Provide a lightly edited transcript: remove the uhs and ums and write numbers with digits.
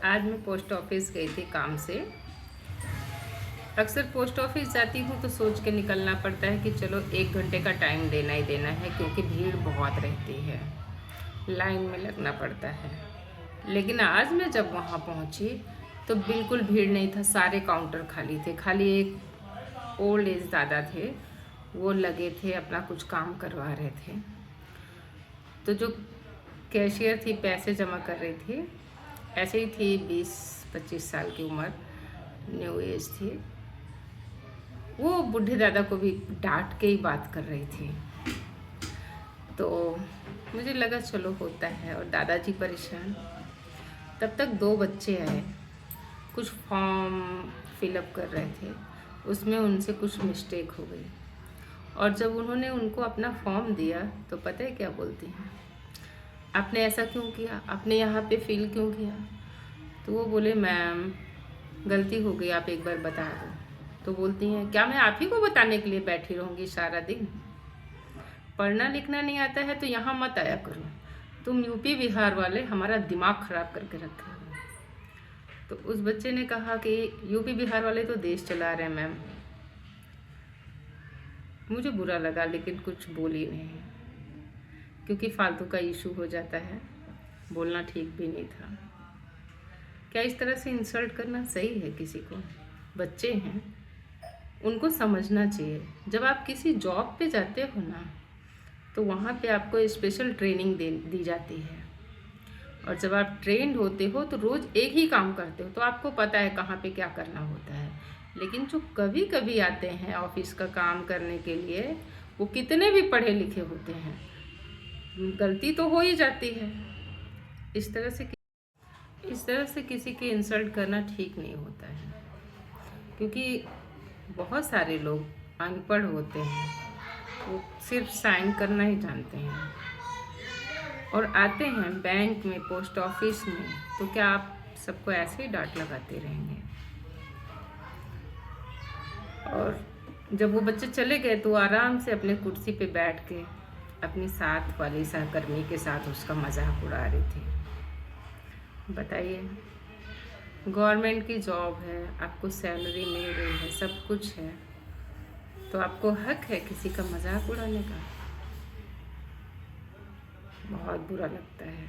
आज मैं post office गई थी काम से। अक्सर पोस्ट ऑफिस जाती हूँ तो सोच के निकलना पड़ता है कि चलो 1 घंटे का टाइम देना ही देना है, क्योंकि भीड़ बहुत रहती है, लाइन में लगना पड़ता है। लेकिन आज मैं जब वहाँ पहुँची तो बिल्कुल भीड़ नहीं था, सारे काउंटर खाली थे। खाली एक ओल्ड एज दादा थे, वो लगे थे अपना कुछ काम करवा रहे थे। तो जो कैशियर थी पैसे जमा कर रही थी, ऐसे ही थी, 20-25 साल की उम्र, न्यू एज थी। वो बूढ़े दादा को भी डांट के ही बात कर रही थी। तो मुझे लगा चलो होता है, और दादाजी परेशान। तब तक 2 बच्चे आए, कुछ फॉर्म फिलअप कर रहे थे, उसमें उनसे कुछ मिस्टेक हो गई। और जब उन्होंने उनको अपना फॉर्म दिया तो पता है क्या बोलती हैं, आपने ऐसा क्यों किया, आपने यहाँ पे फिल क्यों किया? तो वो बोले मैम गलती हो गई, आप एक बार बता दो। तो बोलती हैं क्या मैं आप ही को बताने के लिए बैठी रहूँगी सारा दिन? पढ़ना लिखना नहीं आता है तो यहाँ मत आया करो, तुम यूपी बिहार वाले हमारा दिमाग ख़राब करके रखे हो। तो उस बच्चे ने कहा कि यूपी बिहार वाले तो देश चला रहे हैं मैम। मुझे बुरा लगा लेकिन कुछ बोली नहीं, क्योंकि फालतू का इशू हो जाता है, बोलना ठीक भी नहीं था। क्या इस तरह से इंसल्ट करना सही है किसी को? बच्चे हैं, उनको समझना चाहिए। जब आप किसी जॉब पे जाते हो ना, तो वहाँ पे आपको स्पेशल ट्रेनिंग दी जाती है, और जब आप ट्रेंड होते हो तो रोज़ एक ही काम करते हो, तो आपको पता है कहाँ पे क्या करना होता है। लेकिन जो कभी कभी आते हैं ऑफिस का काम करने के लिए, वो कितने भी पढ़े लिखे होते हैं, गलती तो हो ही जाती है। इस तरह से किसी की इंसल्ट करना ठीक नहीं होता है, क्योंकि बहुत सारे लोग अनपढ़ होते हैं, वो सिर्फ साइन करना ही जानते हैं, और आते हैं बैंक में, पोस्ट ऑफिस में, तो क्या आप सबको ऐसे ही डांट लगाते रहेंगे? और जब वो बच्चे चले गए तो आराम से अपने कुर्सी पे बैठ के अपनी साथ वाली सहकर्मी के साथ उसका मजाक उड़ा रही थी। बताइए, गवर्नमेंट की जॉब है, आपको सैलरी मिल रही है, सब कुछ है, तो आपको हक है किसी का मजाक उड़ाने का? बहुत बुरा लगता है।